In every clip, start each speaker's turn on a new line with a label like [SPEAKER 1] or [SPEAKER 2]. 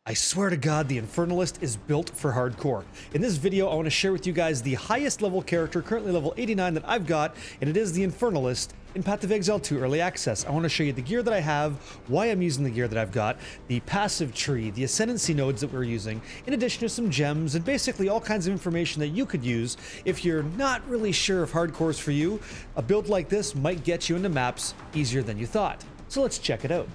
[SPEAKER 1] I swear to God, the Infernalist is built for hardcore. In this video, I want to share with you guys the highest level character, currently level 89, that I've got, and it is the Infernalist in Path of Exile 2 Early Access. I want to show you the gear that I have, why I'm using the gear that I've got, the passive tree, the Ascendancy nodes that we're using, in addition to some gems, and basically all kinds of information that you could use if you're not really sure if hardcore is for you. A build like this might get you into maps easier than you thought. So let's check it out.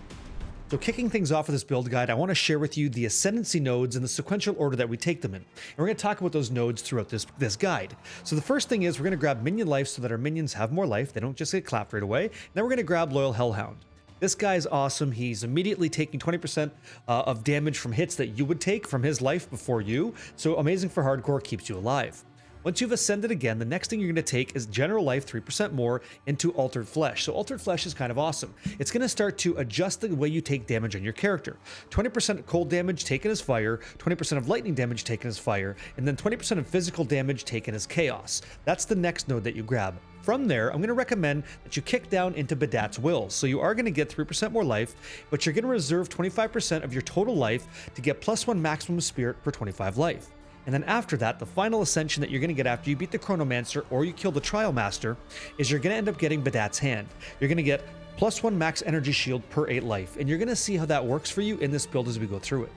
[SPEAKER 1] So kicking things off with this build guide, I want to share with you the Ascendancy nodes and the sequential order that we take them in. And we're going to talk about those nodes throughout this guide. So the first thing is we're going to grab minion life so that our minions have more life. They don't just get clapped right away. Then we're going to grab Loyal Hellhound. This guy's awesome. He's immediately taking 20% of damage from hits that you would take from his life before you. So amazing for hardcore, keeps you alive. Once you've ascended again, the next thing you're going to take is general life 3% more into Altered Flesh. So Altered Flesh is kind of awesome. It's going to start to adjust the way you take damage on your character. 20% cold damage taken as fire, 20% of lightning damage taken as fire, and then 20% of physical damage taken as chaos. That's the next node that you grab. From there, I'm going to recommend that you kick down into Badat's Will. So you are going to get 3% more life, but you're going to reserve 25% of your total life to get +1 maximum spirit per 25 life. And then after that, the final ascension that you're going to get after you beat the Chronomancer or you kill the Trial Master is you're going to end up getting Badat's Hand. You're going to get +1 max energy shield per 8 life, and you're going to see how that works for you in this build as we go through it.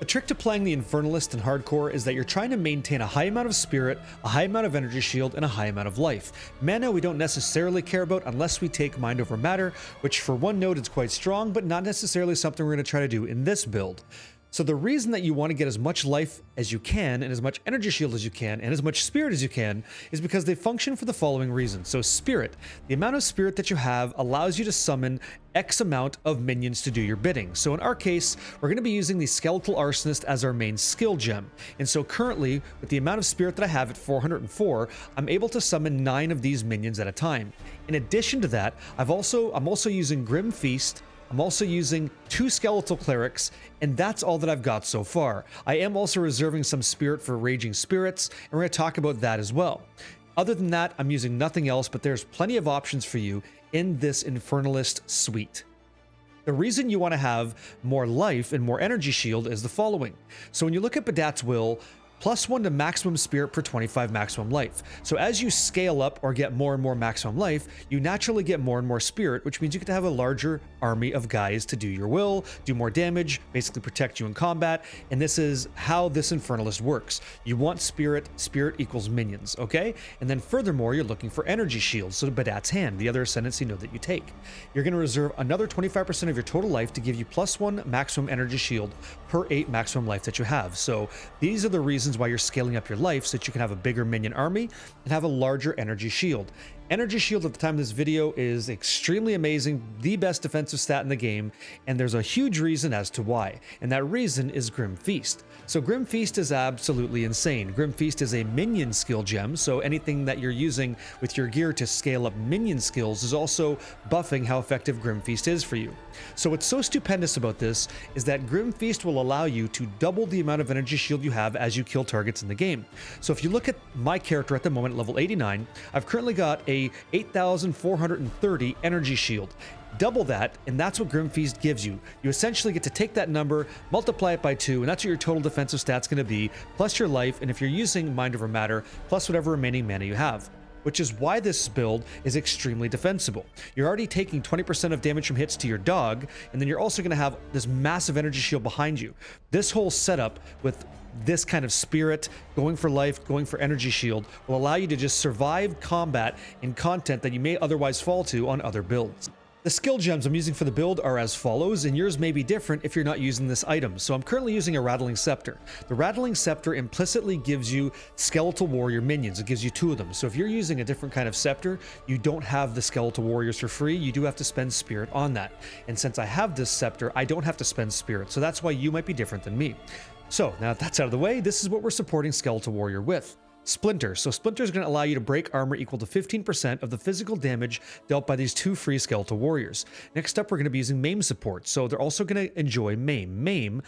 [SPEAKER 1] The trick to playing the Infernalist in hardcore is that you're trying to maintain a high amount of spirit, a high amount of energy shield, and a high amount of life. Mana we don't necessarily care about unless we take Mind Over Matter, which for one node is quite strong, but not necessarily something we're going to try to do in this build. So the reason that you want to get as much life as you can, and as much energy shield as you can, and as much spirit as you can, is because they function for the following reasons. So spirit, the amount of spirit that you have allows you to summon X amount of minions to do your bidding. So in our case, we're going to be using the Skeletal Arsonist as our main skill gem. And so currently, with the amount of spirit that I have at 404, I'm able to summon 9 of these minions at a time. In addition to that, I'm also using Grim Feast. I'm also using 2 Skeletal Clerics, and that's all that I've got so far. I am also reserving some spirit for Raging Spirits, and we're going to talk about that as well. Other than that, I'm using nothing else, but there's plenty of options for you in this Infernalist suite. The reason you want to have more life and more energy shield is the following. So when you look at Badat's Will, +1 to maximum spirit per 25 maximum life. So as you scale up or get more and more maximum life, you naturally get more and more spirit, which means you get to have a larger army of guys to do your will, do more damage, basically protect you in combat, and this is how this Infernalist works. You want spirit, spirit equals minions, okay? And then furthermore, you're looking for energy shields, so Badat's Hand, the other Ascendancy node that you take. You're going to reserve another 25% of your total life to give you +1 maximum energy shield per 8 maximum life that you have. So these are the reasons why you're scaling up your life, so that you can have a bigger minion army and have a larger energy shield. Energy shield at the time of this video is extremely amazing, the best defensive stat in the game, and there's a huge reason as to why, and that reason is Grim Feast. So Grim Feast is absolutely insane. Grim Feast is a minion skill gem, so anything that you're using with your gear to scale up minion skills is also buffing how effective Grim Feast is for you. So what's so stupendous about this is that Grim Feast will allow you to double the amount of energy shield you have as you kill targets in the game. So if you look at my character at the moment, level 89, I've currently got a 8,430 energy shield. Double that, and that's what Grim Feast gives you. You essentially get to take that number, multiply it by 2, and that's what your total defensive stat's going to be, plus your life, and if you're using Mind Over Matter, plus whatever remaining mana you have. Which is why this build is extremely defensible. You're already taking 20% of damage from hits to your dog, and then you're also going to have this massive energy shield behind you. This whole setup with this kind of spirit, going for life, going for energy shield, will allow you to just survive combat in content that you may otherwise fall to on other builds. The skill gems I'm using for the build are as follows, and yours may be different if you're not using this item. So I'm currently using a Rattling Scepter. The Rattling Scepter implicitly gives you Skeletal Warrior minions. It gives you 2 of them. So if you're using a different kind of scepter, you don't have the Skeletal Warriors for free. You do have to spend spirit on that. And since I have this scepter, I don't have to spend spirit. So that's why you might be different than me. So now that that's out of the way, this is what we're supporting Skeletal Warrior with. Splinter. So Splinter is going to allow you to break armor equal to 15% of the physical damage dealt by these 2 free Skeletal Warriors. Next up, we're going to be using Maim support. So they're also going to enjoy Maim. Maim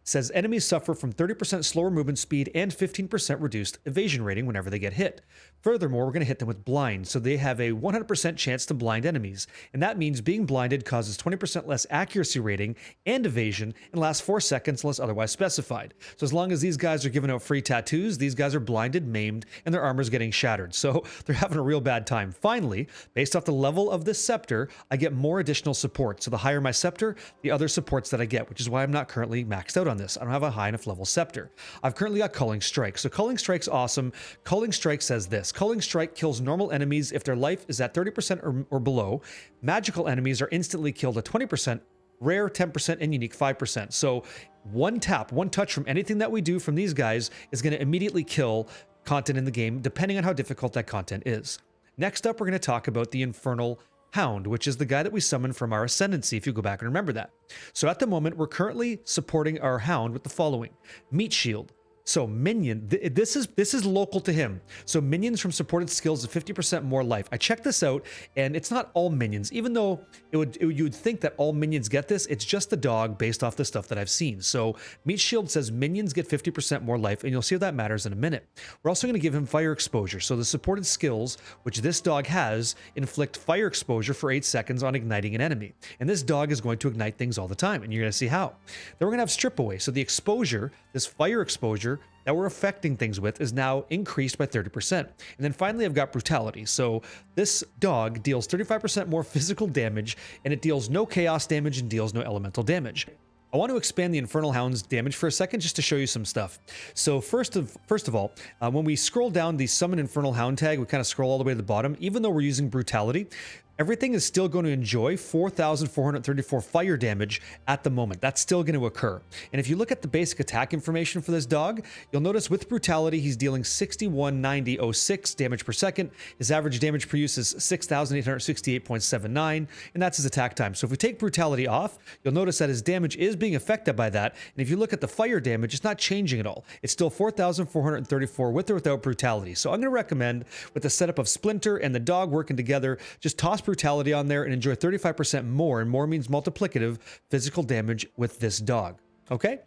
[SPEAKER 1] says enemies suffer from 30% slower movement speed and 15% reduced evasion rating whenever they get hit. Furthermore, we're going to hit them with blind, so they have a 100% chance to blind enemies, and that means being blinded causes 20% less accuracy rating and evasion and lasts 4 seconds unless otherwise specified. So as long as these guys are giving out free tattoos, these guys are blinded, maimed, and their armor's getting shattered, so they're having a real bad time. Finally, based off the level of this scepter, I get more additional support, so the higher my scepter, the other supports that I get, which is why I'm not currently maxed out on this. I don't have a high enough level scepter. I've currently got Culling Strike, so Culling Strike's awesome. Culling Strike says this: Culling Strike kills normal enemies if their life is at 30% or below. Magical enemies are instantly killed at 20%, rare 10%, and unique 5%. So one tap, one touch from anything that we do from these guys is going to immediately kill content in the game, depending on how difficult that content is. Next up, we're going to talk about the Infernal Hound, which is the guy that we summoned from our Ascendancy, if you go back and remember that. So at the moment, we're currently supporting our Hound with the following: Meat Shield. So minion, this is local to him. So minions from supported skills of 50% more life. I checked this out, and it's not all minions, even though you would think that all minions get this. It's just the dog based off the stuff that I've seen. So Meat Shield says minions get 50% more life, and you'll see how that matters in a minute. We're also going to give him fire exposure. So the supported skills, which this dog has, inflict fire exposure for 8 seconds on igniting an enemy. And this dog is going to ignite things all the time, and you're going to see how. Then we're going to have strip away. So the exposure, this fire exposure that we're affecting things with, is now increased by 30%. And then finally, I've got brutality. So this dog deals 35% more physical damage, and it deals no chaos damage and deals no elemental damage. I want to expand the Infernal Hound's damage for a second just to show you some stuff. So first of all, when we scroll down the Summon Infernal Hound tag, we kind of scroll all the way to the bottom. Even though we're using brutality, everything is still going to enjoy 4,434 fire damage at the moment. That's still going to occur. And if you look at the basic attack information for this dog, you'll notice with brutality, he's dealing 6190.06 damage per second. His average damage per use is 6,868.79, and that's his attack time. So if we take brutality off, you'll notice that his damage is being affected by that. And if you look at the fire damage, it's not changing at all. It's still 4,434 with or without brutality. So I'm going to recommend, with the setup of Splinter and the dog working together, just toss brutality on there and enjoy 35% more, and more means multiplicative physical damage with this dog. Okay?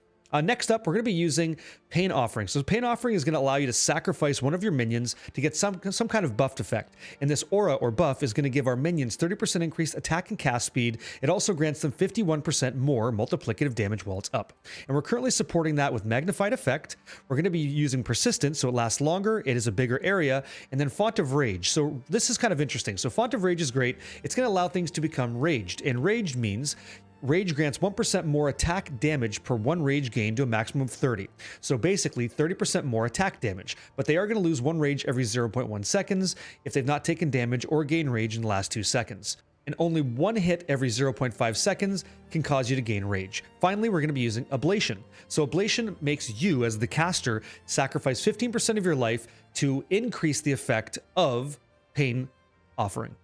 [SPEAKER 1] Next up, we're going to be using Pain Offering. So Pain Offering is going to allow you to sacrifice one of your minions to get some kind of buffed effect. And this aura or buff is going to give our minions 30% increased attack and cast speed. It also grants them 51% more multiplicative damage while it's up. And we're currently supporting that with Magnified Effect. We're going to be using Persistent, so it lasts longer, it is a bigger area, and then Font of Rage. So this is kind of interesting. So Font of Rage is great. It's going to allow things to become raged, and raged means Rage grants 1% more attack damage per 1 rage gain to a maximum of 30. So basically 30% more attack damage, but they are going to lose 1 rage every 0.1 seconds if they've not taken damage or gain rage in the last 2 seconds. And only 1 hit every 0.5 seconds can cause you to gain rage. Finally, we're going to be using Ablation. So Ablation makes you, as the caster, sacrifice 15% of your life to increase the effect of Pain Offering.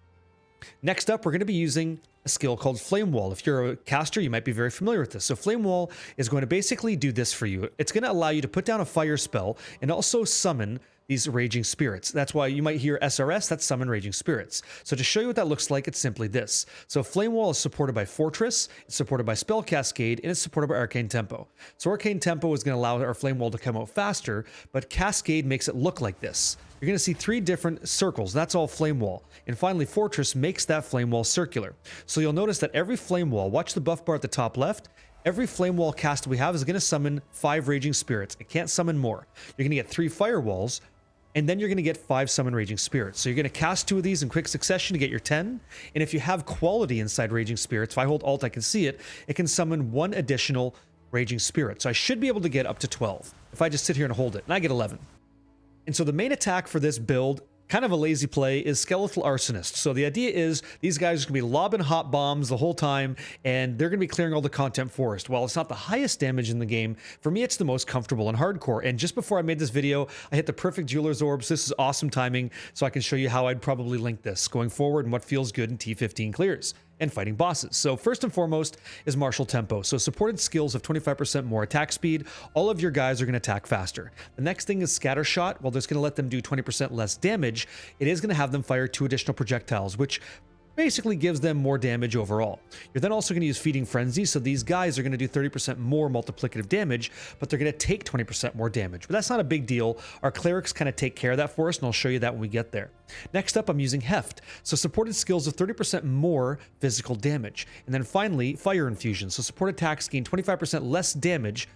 [SPEAKER 1] Next up, we're going to be using a skill called Flame Wall. If you're a caster, you might be very familiar with this. So Flame Wall is going to basically do this for you. It's going to allow you to put down a fire spell and also summon these raging spirits. That's why you might hear SRS, that's summon raging spirits. So to show you what that looks like, it's simply this. So Flame Wall is supported by Fortress, it's supported by Spell Cascade, and it's supported by Arcane Tempo. So Arcane Tempo is going to allow our Flame Wall to come out faster, but Cascade makes it look like this. You're going to see 3 different circles. That's all Flame Wall. And finally, Fortress makes that Flame Wall circular. So you'll notice that every Flame Wall, watch the buff bar at the top left, every Flame Wall cast we have is going to summon 5 Raging Spirits. It can't summon more. You're going to get 3 Firewalls, and then you're going to get 5 Summon Raging Spirits. So you're going to cast 2 of these in quick succession to get your 10. And if you have quality inside Raging Spirits, if I hold Alt, I can see it, it can summon 1 additional Raging Spirit. So I should be able to get up to 12 if I just sit here and hold it, and I get 11. And so the main attack for this build, kind of a lazy play, is Skeletal Arsonist. So the idea is these guys are going to be lobbing hot bombs the whole time, and they're going to be clearing all the content forest. While it's not the highest damage in the game, for me it's the most comfortable and hardcore. And just before I made this video, I hit the perfect Jeweler's Orbs. This is awesome timing, so I can show you how I'd probably link this going forward and what feels good in T15 clears and fighting bosses. So first and foremost is Martial Tempo. So supported skills of 25% more attack speed. All of your guys are going to attack faster. The next thing is Scatter Shot. While there's going to let them do 20% less damage, it is going to have them fire 2 additional projectiles, which basically gives them more damage overall. You're then also going to use Feeding Frenzy, so these guys are going to do 30% more multiplicative damage, but they're going to take 20% more damage. But that's not a big deal. Our clerics kind of take care of that for us, and I'll show you that when we get there. Next up, I'm using Heft, so supported skills of 30% more physical damage. And then finally, Fire Infusion, so support attacks gain 25% less damage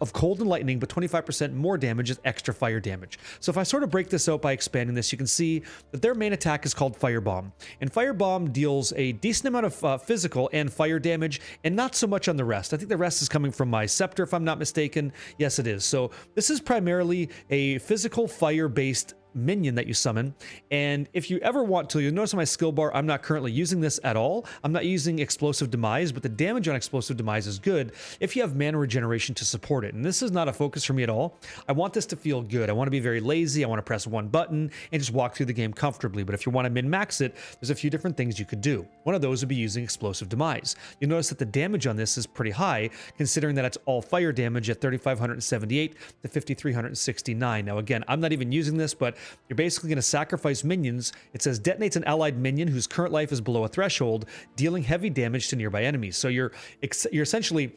[SPEAKER 1] of cold and lightning, but 25% more damage is extra fire damage. So if I sort of break this out by expanding this, you can see that their main attack is called Firebomb. And Firebomb deals a decent amount of physical and fire damage, and not so much on the rest. I think the rest is coming from my Scepter, if I'm not mistaken. Yes, it is. So this is primarily a physical fire-based minion that you summon, and if you ever want to, you'll notice on my skill bar I'm not currently using this at all. I'm not using Explosive Demise, but the damage on Explosive Demise is good if you have mana regeneration to support it, and this is not a focus for me at all. I want this to feel good. I want to be very lazy. I want to press one button and just walk through the game comfortably, but if you want to min-max it, there's a few different things you could do. One of those would be using Explosive Demise. You'll notice that the damage on this is pretty high, considering that it's all fire damage at 3,578 to 5,369. Now again, I'm not even using this, but you're basically going to sacrifice minions. It says detonates an allied minion whose current life is below a threshold, dealing heavy damage to nearby enemies. So you're essentially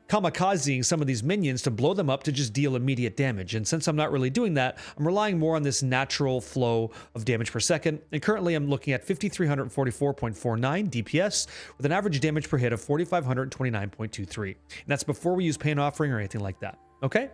[SPEAKER 1] kamikazing some of these minions to blow them up to just deal immediate damage. And since I'm not really doing that, I'm relying more on this natural flow of damage per second. And currently I'm looking at 5,344.49 DPS with an average damage per hit of 4,529.23. And that's before we use Pain Offering or anything like that. Okay?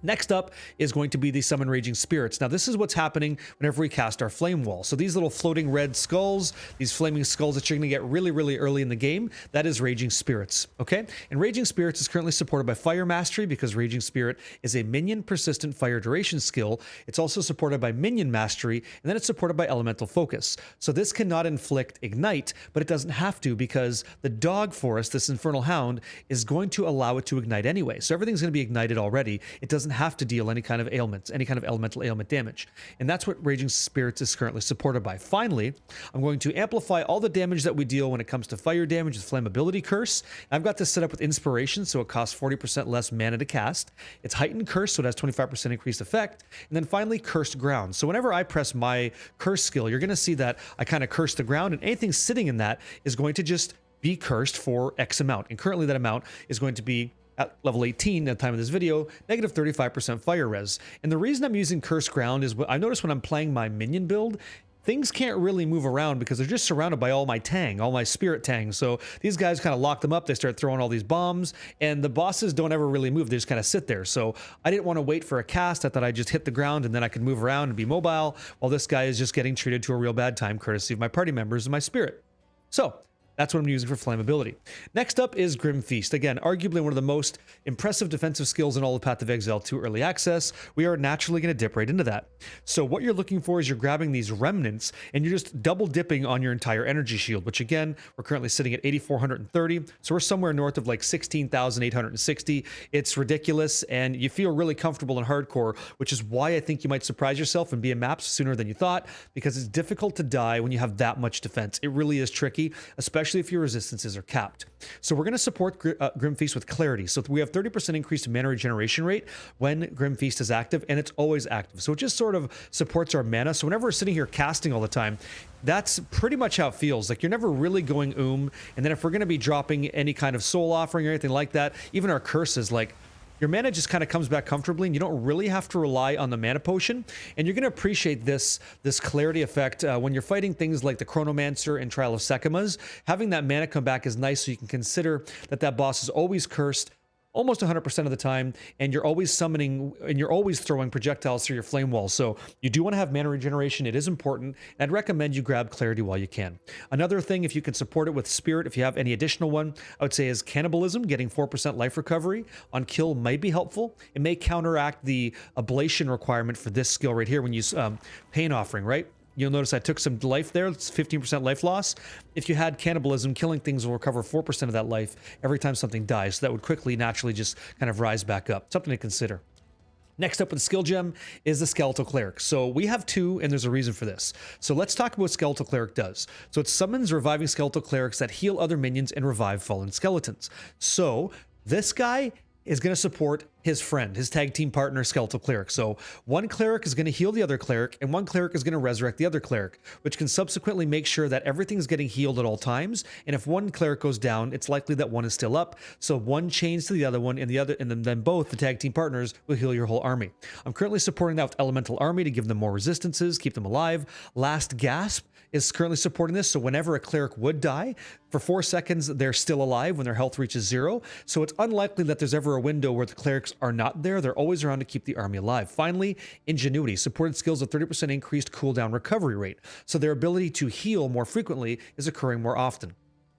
[SPEAKER 1] Next up is going to be the Summon Raging Spirits. Now, this is what's happening whenever we cast our Flame Wall. So these little floating red skulls, these flaming skulls that you're going to get really, really early in the game, that is Raging Spirits, okay? And Raging Spirits is currently supported by Fire Mastery because Raging Spirit is a minion persistent fire duration skill. It's also supported by Minion Mastery, and then it's supported by Elemental Focus. So this cannot inflict Ignite, but it doesn't have to because the Dog Forest, this Infernal Hound, is going to allow it to ignite anyway. So everything's going to be ignited already. It doesn't have to deal any kind of ailments, any kind of elemental ailment damage. And that's what Raging Spirits is currently supported by. Finally, I'm going to amplify all the damage that we deal when it comes to fire damage with Flammability Curse. I've got this set up with Inspiration, so it costs 40% less mana to cast. It's Heightened Curse, so it has 25% increased effect. And then finally, Cursed Ground. So whenever I press my Curse skill, you're going to see that I kind of curse the ground, and anything sitting in that is going to just be cursed for X amount. And currently that amount is going to be at level 18 at the time of this video, negative 35% fire res. And the reason I'm using Cursed Ground is I notice when I'm playing my minion build, things can't really move around because they're just surrounded by all my Tang, all my spirit Tang. So these guys kind of lock them up. They start throwing all these bombs, and the bosses don't ever really move. They just kind of sit there. So I didn't want to wait for a cast. I thought I'd just hit the ground and then I could move around and be mobile while this guy is just getting treated to a real bad time courtesy of my party members and my spirit. So that's what I'm using for flammability. Next up is Grim Feast. Again, arguably one of the most impressive defensive skills in all of Path of Exile 2 Early Access. We are naturally going to dip right into that. So what you're looking for is you're grabbing these remnants and you're just double dipping on your entire energy shield, which again, we're currently sitting at 8,430. So we're somewhere north of like 16,860. It's ridiculous and you feel really comfortable in hardcore, which is why I think you might surprise yourself and be a map sooner than you thought, because it's difficult to die when you have that much defense. It really is tricky, especially if your resistances are capped. So we're going to support Grim Feast with Clarity. So we have 30% increased mana regeneration rate when Grim Feast is active, and it's always active. So it just sort of supports our mana. So whenever we're sitting here casting all the time, that's pretty much how it feels. Like you're never really going and then if we're going to be dropping any kind of soul offering or anything like that, even our curses, like your mana just kind of comes back comfortably and you don't really have to rely on the mana potion. And you're going to appreciate this clarity effect when you're fighting things like the Chronomancer and Trial of Sekimas. Having that mana come back is nice, so you can consider that that boss is always cursed almost 100% of the time, and you're always summoning and you're always throwing projectiles through your flame wall. So you do want to have mana regeneration. It is important, and I'd recommend you grab Clarity while you can. Another thing, if you can support it with Spirit, if you have any additional one, I would say is Cannibalism. Getting 4% life recovery on kill might be helpful. It may counteract the ablation requirement for this skill right here when you use Pain Offering, right? You'll notice I took some life there. It's 15% life loss. If you had Cannibalism, killing things will recover 4% of that life every time something dies. So that would quickly, naturally just kind of rise back up. Something to consider. Next up with the skill gem is the Skeletal Cleric. So we have two, and there's a reason for this. So let's talk about what Skeletal Cleric does. So it summons reviving Skeletal Clerics that heal other minions and revive fallen skeletons. So this guy is going to support his friend, his tag team partner, Skeletal Cleric. So one cleric is going to heal the other cleric, and one cleric is going to resurrect the other cleric, which can subsequently make sure that everything's getting healed at all times. And if one cleric goes down, it's likely that one is still up. So one chains to the other one, and then both the tag team partners will heal your whole army. I'm currently supporting that with Elemental Army to give them more resistances, keep them alive. Last Gasp is currently supporting this, so whenever a cleric would die, for 4 seconds, they're still alive when their health reaches 0. So it's unlikely that there's ever a window where the clerics are not there. They're always around to keep the army alive. Finally, Ingenuity. Supported skills with 30% increased cooldown recovery rate. So their ability to heal more frequently is occurring more often.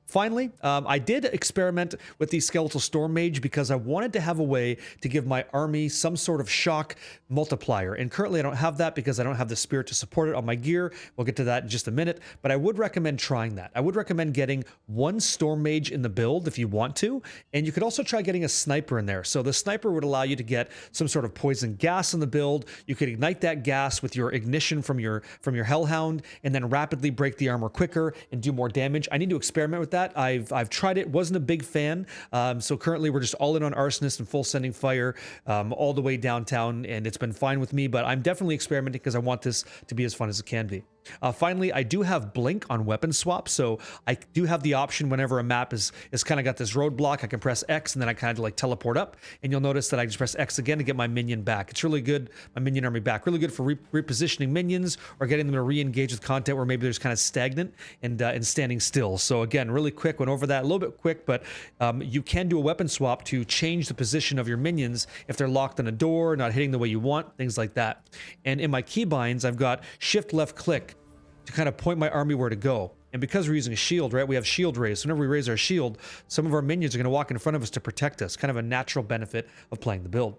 [SPEAKER 1] Finally, I did experiment with the Skeletal Storm Mage because I wanted to have a way to give my army some sort of shock multiplier. And currently I don't have that because I don't have the spirit to support it on my gear. We'll get to that in just a minute, but I would recommend trying that. I would recommend getting one Storm Mage in the build if you want to, and you could also try getting a sniper in there. So the sniper would allow you to get some sort of poison gas in the build. You could ignite that gas with your ignition from your Hellhound and then rapidly break the armor quicker and do more damage. I need to experiment with that. I've tried it, wasn't a big fan. So currently we're just all in on Arsonist and full sending fire all the way downtown, and it's been fine with me, but I'm definitely experimenting because I want this to be as fun as it can be. Finally, I do have Blink on weapon swap, so I do have the option whenever a map is kind of got this roadblock, I can press X and then I kind of like teleport up, and you'll notice that I just press X again to get my minion back. It's really good, my minion army back, really good for repositioning minions or getting them to re-engage with content where maybe there's kind of stagnant and standing still. So again, really quick, went over that a little bit quick, but you can do a weapon swap to change the position of your minions if they're locked in a door, not hitting the way you want, things like that. And in my keybinds, I've got shift left click to kind of point my army where to go. And because we're using a shield, right, we have shield raise. So whenever we raise our shield, some of our minions are going to walk in front of us to protect us. Kind of a natural benefit of playing the build.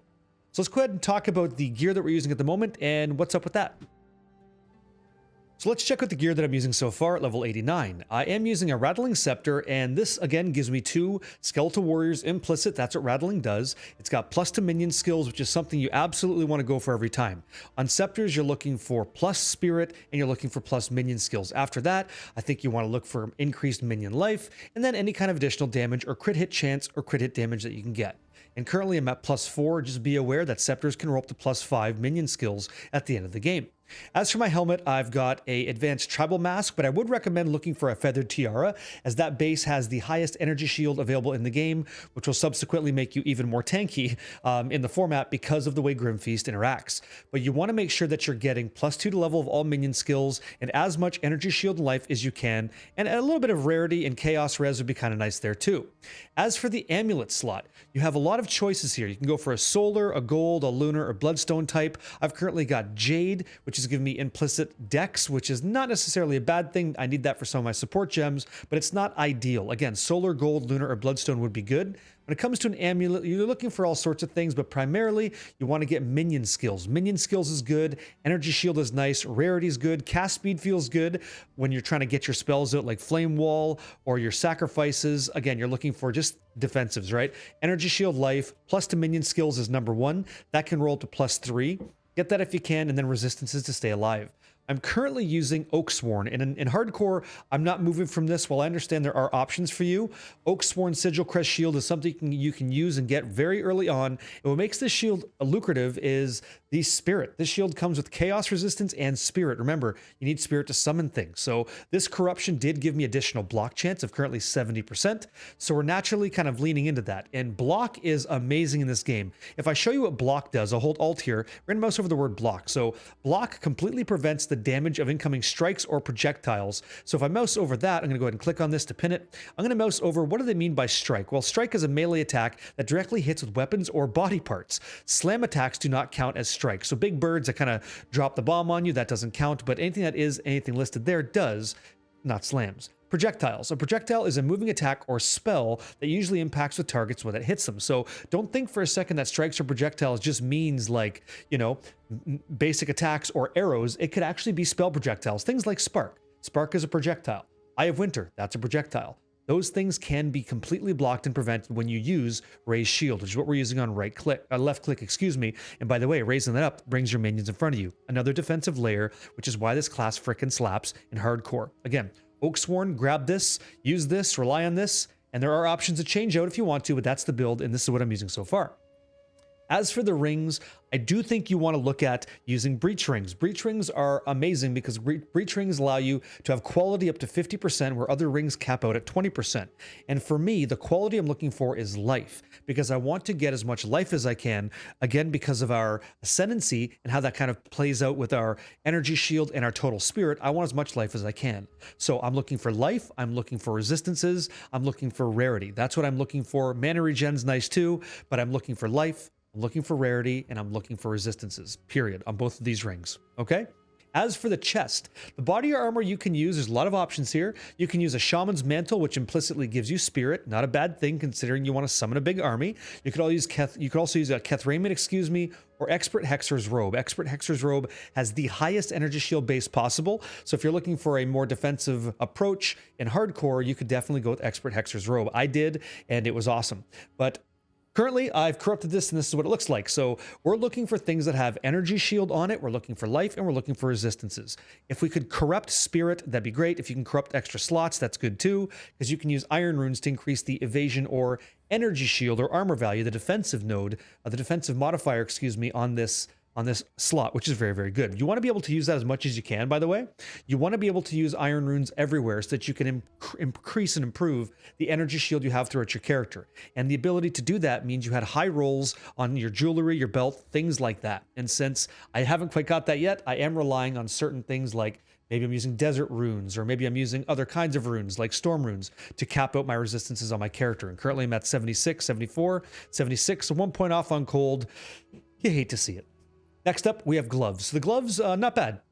[SPEAKER 1] So let's go ahead and talk about the gear that we're using at the moment and what's up with that. So let's check out the gear that I'm using so far at level 89. I am using a Rattling Scepter, and this again gives me 2 Skeletal Warriors implicit. That's what Rattling does. It's got plus to minion skills, which is something you absolutely want to go for every time. On Scepters, you're looking for plus Spirit, and you're looking for plus minion skills. After that, I think you want to look for increased minion life, and then any kind of additional damage or crit hit chance or crit hit damage that you can get. And currently I'm at plus 4. Just be aware that Scepters can roll up to plus 5 minion skills at the end of the game. As for my helmet, I've got a advanced tribal mask, but I would recommend looking for a feathered tiara, as that base has the highest energy shield available in the game, which will subsequently make you even more tanky in the format because of the way Grimfeast interacts. But you want to make sure that you're getting plus 2 to level of all minion skills and as much energy shield and life as you can, and a little bit of rarity and chaos res would be kind of nice there too. As for the amulet slot, you have a lot of choices here. You can go for a solar, a gold, a lunar, or bloodstone type. I've currently got jade, which is giving me implicit dex, which is not necessarily a bad thing. I need that for some of my support gems, but it's not ideal. Again, solar, gold, lunar, or bloodstone would be good. When it comes to an amulet, you're looking for all sorts of things, but primarily you want to get minion skills. Minion skills is good, energy shield is nice, rarity is good, cast speed feels good when you're trying to get your spells out like Flame Wall or your sacrifices. Again, you're looking for just defensives, right? Energy shield life plus to minion skills is number 1. That can roll to plus 3. Get that if you can, and then resistances to stay alive. I'm currently using Oaksworn, and in hardcore, I'm not moving from this. While I understand there are options for you, Oaksworn Sigil Crest Shield is something you can use and get very early on. And what makes this shield lucrative is the Spirit. This shield comes with Chaos Resistance and Spirit. Remember, you need Spirit to summon things. So this Corruption did give me additional block chance of currently 70%. So we're naturally kind of leaning into that. And block is amazing in this game. If I show you what block does, I'll hold Alt here. We're going to mouse over the word block. So block completely prevents the damage of incoming strikes or projectiles. So if I mouse over that, I'm going to go ahead and click on this to pin it. I'm going to mouse over, what do they mean by strike? Well, strike is a melee attack that directly hits with weapons or body parts. Slam attacks do not count as strike. So big birds that kind of drop the bomb on you, that doesn't count, but anything that is anything listed there does, not slams. Projectiles. A projectile is a moving attack or spell that usually impacts the targets when it hits them. So don't think for a second that strikes or projectiles just means like, you know, basic attacks or arrows. It could actually be spell projectiles. Things like Spark. Spark is a projectile. Eye of Winter, that's a projectile. Those things can be completely blocked and prevented when you use Raise Shield, which is what we're using on left click, excuse me. And by the way, raising that up brings your minions in front of you. Another defensive layer, which is why this class frickin' slaps in hardcore. Again, Oaksworn, grab this, use this, rely on this, and there are options to change out if you want to, but that's the build, and this is what I'm using so far. As for the rings, I do think you want to look at using breach rings. Breach rings are amazing because breach rings allow you to have quality up to 50% where other rings cap out at 20%. And for me, the quality I'm looking for is life because I want to get as much life as I can, again, because of our Ascendancy and how that kind of plays out with our energy shield and our total spirit. I want as much life as I can. So I'm looking for life, I'm looking for resistances, I'm looking for rarity. That's what I'm looking for. Mana regen's nice too, but I'm looking for life, I'm looking for rarity, and I'm looking for resistances, period, on both of these rings, okay? As for the chest, the body armor you can use, there's a lot of options here. You can use a shaman's mantle, which implicitly gives you spirit, not a bad thing considering you want to summon a big army. You could also use a Keth Raiment, or Expert Hexer's robe. Expert Hexer's robe has the highest energy shield base possible. So if you're looking for a more defensive approach in hardcore, you could definitely go with Expert Hexer's robe. I did, and it was awesome. But currently, I've corrupted this, and this is what it looks like. So we're looking for things that have energy shield on it. We're looking for life, and we're looking for resistances. If we could corrupt spirit, that'd be great. If you can corrupt extra slots, that's good too, because you can use iron runes to increase the evasion or energy shield or armor value, the defensive node, the defensive modifier, excuse me, on this slot, which is very, very good. You want to be able to use that as much as you can, by the way. You want to be able to use iron runes everywhere so that you can increase and improve the energy shield you have throughout your character. And the ability to do that means you had high rolls on your jewelry, your belt, things like that. And since I haven't quite got that yet, I am relying on certain things like maybe I'm using desert runes, or maybe I'm using other kinds of runes like storm runes to cap out my resistances on my character. And currently I'm at 76, 74, 76, so 1 point off on cold. You hate to see it. Next up, we have gloves. The gloves, not bad.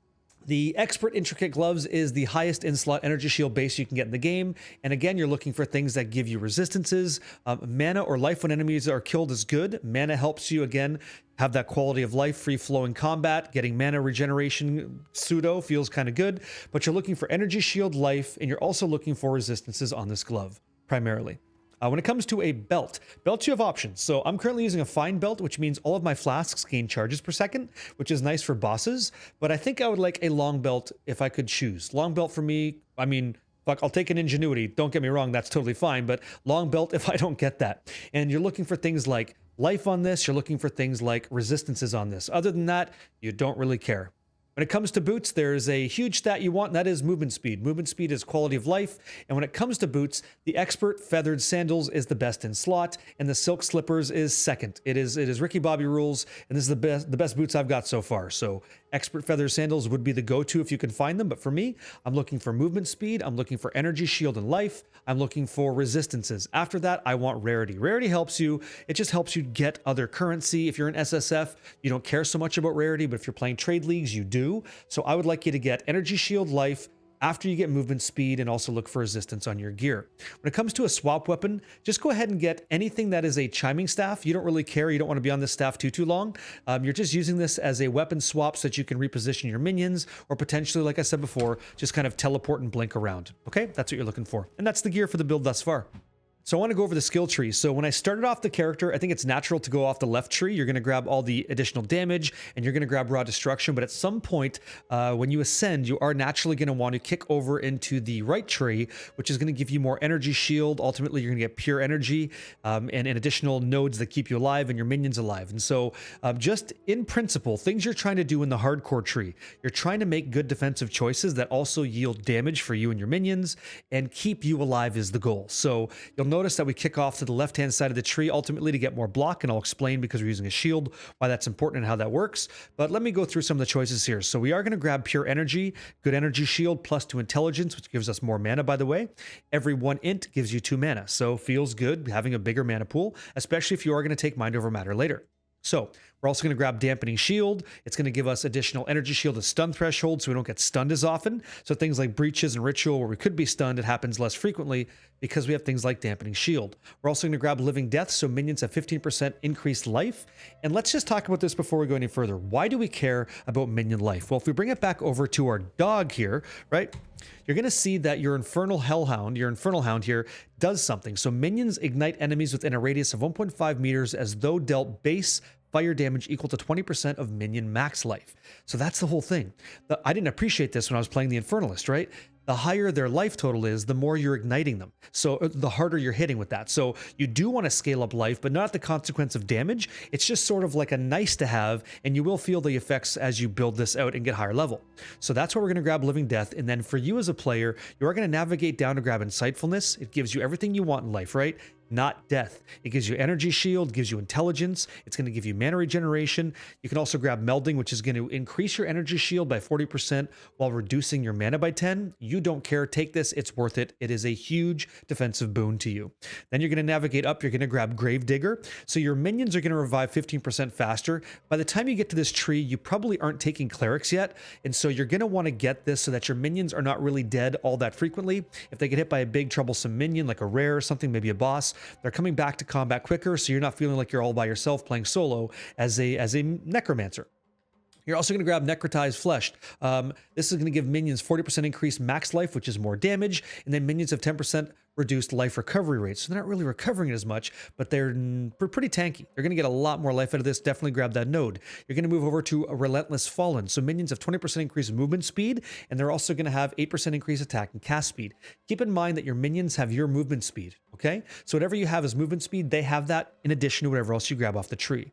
[SPEAKER 1] The Expert Intricate Gloves is the highest in-slot energy shield base you can get in the game. And again, you're looking for things that give you resistances. Mana or life when enemies are killed is good. Mana helps you, again, have that quality of life, free-flowing combat. Getting mana regeneration pseudo feels kind of good. But you're looking for energy shield, life, and you're also looking for resistances on this glove, primarily. When it comes to a belts you have options. So I'm currently using a fine belt, which means all of my flasks gain charges per second, which is nice for bosses. But I think I would like a long belt if I could choose. Long belt for me, I mean, fuck, I'll take an ingenuity. Don't get me wrong, that's totally fine. But long belt if I don't get that. And you're looking for things like life on this. You're looking for things like resistances on this. Other than that, you don't really care. When it comes to boots, there's a huge stat you want, and that is movement speed. Movement speed is quality of life, and when it comes to boots, the Expert Feathered Sandals is the best in slot, and the Silk Slippers is second. It is Ricky Bobby rules, and this is the best boots I've got so far. So Expert Feathered Sandals would be the go-to if you can find them, but for me, I'm looking for movement speed, I'm looking for energy shield and life, I'm looking for resistances. After that, I want rarity. Rarity helps you, it just helps you get other currency. If you're in SSF, you don't care so much about rarity, but if you're playing trade leagues, you do. So I would like you to get energy shield, life, after you get movement speed, and also look for resistance on your gear. When it comes to a swap weapon, just go ahead and get anything that is a chiming staff. You don't really care. You don't want to be on this staff too long. You're just using this as a weapon swap so that you can reposition your minions, or potentially, like I said before, just kind of teleport and blink around. Okay, that's what you're looking for. And that's the gear for the build thus far. So I want to go over the skill tree. So when I started off the character, I think it's natural to go off the left tree. You're going to grab all the additional damage, and you're going to grab raw destruction. But at some point, when you ascend, you are naturally going to want to kick over into the right tree, which is going to give you more energy shield. Ultimately, you're going to get pure energy and additional nodes that keep you alive and your minions alive. And so just in principle, things you're trying to do in the hardcore tree, you're trying to make good defensive choices that also yield damage for you and your minions and keep you alive is the goal. So you'll notice that we kick off to the left-hand side of the tree ultimately to get more block, and I'll explain, because we're using a shield, why that's important and how that works. But let me go through some of the choices here. So we are going to grab pure energy, good energy shield, +2 intelligence, which gives us more mana, by the way. Every 1 int gives you 2 mana, so feels good having a bigger mana pool, especially if you are going to take mind over matter later. So we're also going to grab dampening shield. It's going to give us additional energy shield and stun threshold, so we don't get stunned as often. So things like breaches and ritual where we could be stunned, it happens less frequently because we have things like dampening shield. We're also going to grab living death, so minions have 15% increased life. And let's just talk about this before we go any further. Why do we care about minion life? Well, if we bring it back over to our dog here, right, you're going to see that your infernal hound here does something. So minions ignite enemies within a radius of 1.5 meters as though dealt base fire damage equal to 20% of minion max life. So that's the whole thing. I didn't appreciate this when I was playing the Infernalist, right? the higher their life total is, the more you're igniting them. So the harder you're hitting with that. So you do want to scale up life, but not at the consequence of damage. It's just sort of like a nice to have, and you will feel the effects as you build this out and get higher level. So that's why we're going to grab Living Death. And then for you as a player, you are going to navigate down to grab Insightfulness. It gives you everything you want in life, right? Not death. It gives you energy shield, gives you intelligence. It's going to give you mana regeneration. You can also grab melding, which is going to increase your energy shield by 40% while reducing your mana by 10. You don't care. Take this. It's worth it. It is a huge defensive boon to you. Then you're going to navigate up. You're going to grab Gravedigger. So your minions are going to revive 15% faster. By the time you get to this tree, you probably aren't taking clerics yet. And so you're going to want to get this so that your minions are not really dead all that frequently. If they get hit by a big troublesome minion, like a rare or something, maybe a boss, they're coming back to combat quicker, so you're not feeling like you're all by yourself playing solo as a necromancer. You're also going to grab Necrotized Flesh. This is going to give minions 40% increased max life, which is more damage, and then minions have 10% reduced life recovery rates. So they're not really recovering as much, but they're pretty tanky. They're going to get a lot more life out of this. Definitely grab that node. You're going to move over to a Relentless Fallen. So minions have 20% increase in movement speed, and they're also going to have 8% increase attack and cast speed. Keep in mind that your minions have your movement speed, okay? So whatever you have as movement speed, they have that in addition to whatever else you grab off the tree.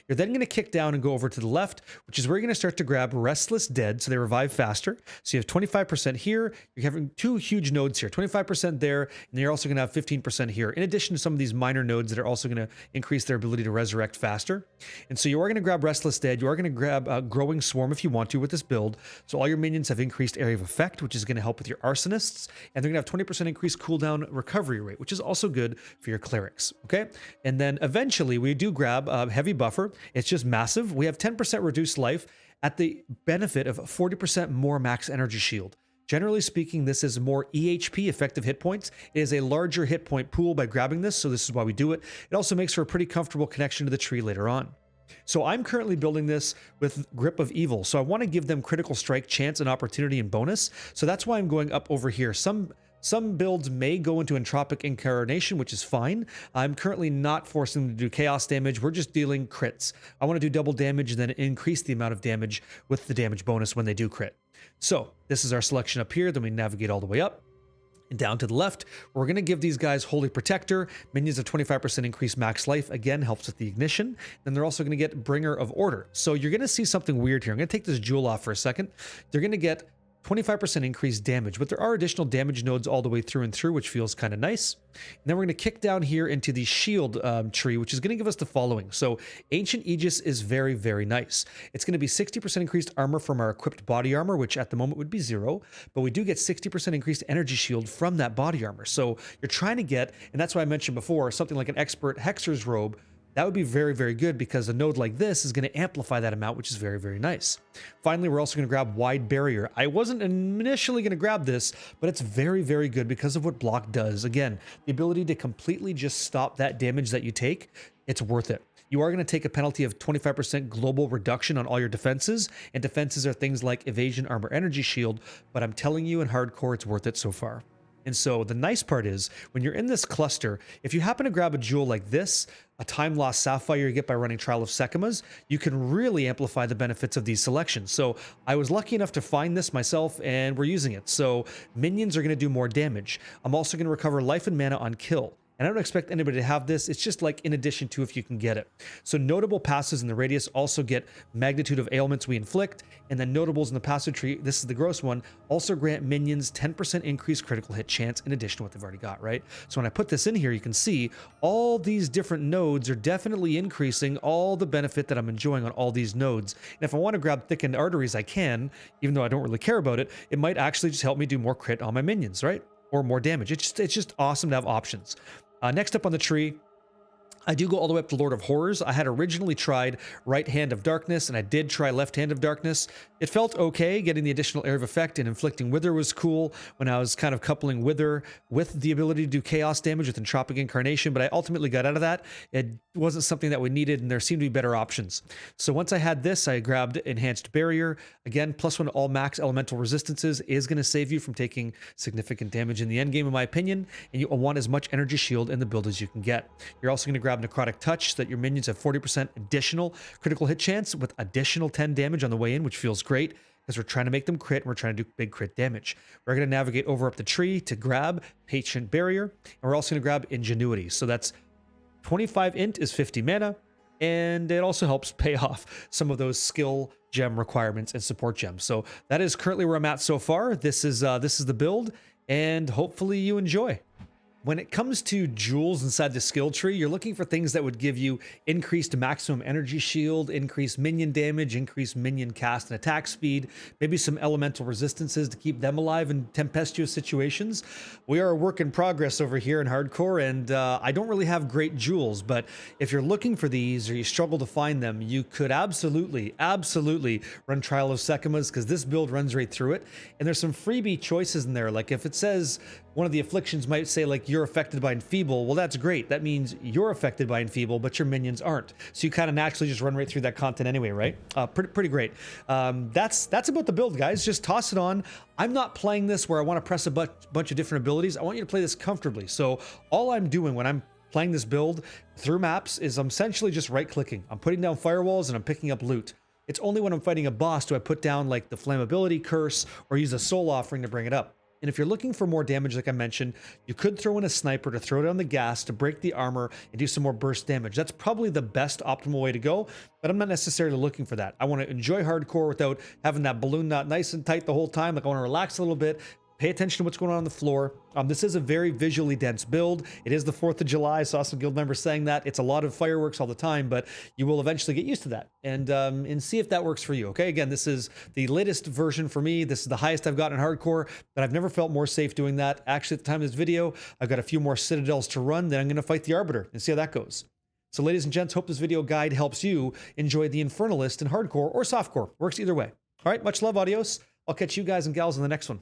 [SPEAKER 1] You're then going to kick down and go over to the left, which is where you're going to start to grab Restless Dead, so they revive faster. So you have 25% here. You're having two huge nodes here, 25% there, and then you're also going to have 15% here, in addition to some of these minor nodes that are also going to increase their ability to resurrect faster. And so you are going to grab Restless Dead. You are going to grab Growing Swarm if you want to with this build. So all your minions have increased area of effect, which is going to help with your Arsonists, and they're going to have 20% increased cooldown recovery rate, which is also good for your Clerics, okay? And then eventually we do grab Heavy Buffer. It's just massive. We have 10% reduced life at the benefit of 40% more max energy shield. Generally speaking, this is more EHP, effective hit points. It is a larger hit point pool by grabbing this, so this is why we do it. It also makes for a pretty comfortable connection to the tree later on. So I'm currently building this with Grip of Evil, so I want to give them critical strike chance and opportunity and bonus. So that's why I'm going up over here. Some builds may go into Entropic Incarnation, which is fine. I'm currently not forcing them to do chaos damage. We're just dealing crits. I want to do double damage and then increase the amount of damage with the damage bonus when they do crit. So this is our selection up here. Then we navigate all the way up. And down to the left, we're going to give these guys Holy Protector. Minions of 25% increased max life. Again, helps with the ignition. Then they're also going to get Bringer of Order. So you're going to see something weird here. I'm going to take this jewel off for a second. They're going to get 25% increased damage, but there are additional damage nodes all the way through and through, which feels kind of nice. And then we're going to kick down here into the shield tree, which is going to give us the following. So Ancient Aegis is very, very nice. It's going to be 60% increased armor from our equipped body armor, which at the moment would be 0, but we do get 60% increased energy shield from that body armor. So you're trying to get, and that's why I mentioned before, something like an Expert Hexer's Robe. That would be very, very good because a node like this is going to amplify that amount, which is very, very nice. Finally, we're also going to grab Wide Barrier. I wasn't initially going to grab this, but it's very, very good because of what block does. Again, the ability to completely just stop that damage that you take, it's worth it. You are going to take a penalty of 25% global reduction on all your defenses, and defenses are things like evasion, armor, energy shield, but I'm telling you in hardcore, it's worth it so far. And so the nice part is when you're in this cluster, if you happen to grab a jewel like this, a time lost sapphire you get by running Trial of Sekimas, you can really amplify the benefits of these selections. So I was lucky enough to find this myself and we're using it. So minions are going to do more damage. I'm also going to recover life and mana on kill. And I don't expect anybody to have this. It's just like in addition to if you can get it. So notable passes in the radius also get magnitude of ailments we inflict. And then notables in the passive tree, this is the gross one, also grant minions 10% increased critical hit chance in addition to what they've already got, right? So when I put this in here, you can see all these different nodes are definitely increasing all the benefit that I'm enjoying on all these nodes. And if I want to grab thickened arteries, I can, even though I don't really care about it. It might actually just help me do more crit on my minions, right? Or more damage. It's just awesome to have options. Next up on the tree, I do go all the way up to Lord of Horrors. I had originally tried Right Hand of Darkness, and I did try Left Hand of Darkness. It felt okay. Getting the additional area of effect and inflicting Wither was cool when I was kind of coupling Wither with the ability to do chaos damage with Entropic Incarnation, but I ultimately got out of that. It wasn't something that we needed, and there seemed to be better options. So once I had this, I grabbed Enhanced Barrier. Again, +1 all max elemental resistances is going to save you from taking significant damage in the end game, in my opinion, and you want as much energy shield in the build as you can get. You're also going to grab Necrotic Touch so that your minions have 40% additional critical hit chance with additional 10 damage on the way in, which feels great. because we're trying to make them crit and we're trying to do big crit damage. We're going to navigate over up the tree to grab Patient Barrier, and we're also going to grab Ingenuity. So that's 25 int is 50 mana, and it also helps pay off some of those skill gem requirements and support gems. So that is currently where I'm at so far. This is the build, and hopefully you enjoy. When it comes to jewels inside the skill tree, you're looking for things that would give you increased maximum energy shield, increased minion damage, increased minion cast and attack speed, maybe some elemental resistances to keep them alive in tempestuous situations. We are a work in progress over here in hardcore, and I don't really have great jewels, but if you're looking for these or you struggle to find them, you could absolutely run Trial of Sekimas, because this build runs right through it. And there's some freebie choices in there. Like if it says one of the afflictions might say like you're affected by Enfeeble, well, that's great. That means you're affected by Enfeeble, but your minions aren't. So you kind of naturally just run right through that content anyway, right? Pretty great. That's about the build, guys. Just toss it on. I'm not playing this where I want to press a bunch of different abilities. I want you to play this comfortably. So all I'm doing when I'm playing this build through maps is I'm essentially just right-clicking. I'm putting down firewalls and I'm picking up loot. It's only when I'm fighting a boss do I put down like the flammability curse or use a soul offering to bring it up. And if you're looking for more damage, like I mentioned, you could throw in a sniper to throw down the gas to break the armor and do some more burst damage. That's probably the best optimal way to go, but I'm not necessarily looking for that. I want to enjoy hardcore without having that balloon knot nice and tight the whole time. Like I want to relax a little bit, pay attention to what's going on the floor. This is a very visually dense build. It is the 4th of July. I saw some guild members saying that. It's a lot of fireworks all the time, but you will eventually get used to that and see if that works for you, okay? Again, this is the latest version for me. This is the highest I've gotten in hardcore, but I've never felt more safe doing that. Actually, at the time of this video, I've got a few more citadels to run, then I'm going to fight the Arbiter and see how that goes. So ladies and gents, hope this video guide helps you enjoy the Infernalist in hardcore or softcore. Works either way. All right, much love, adios. I'll catch you guys and gals in the next one.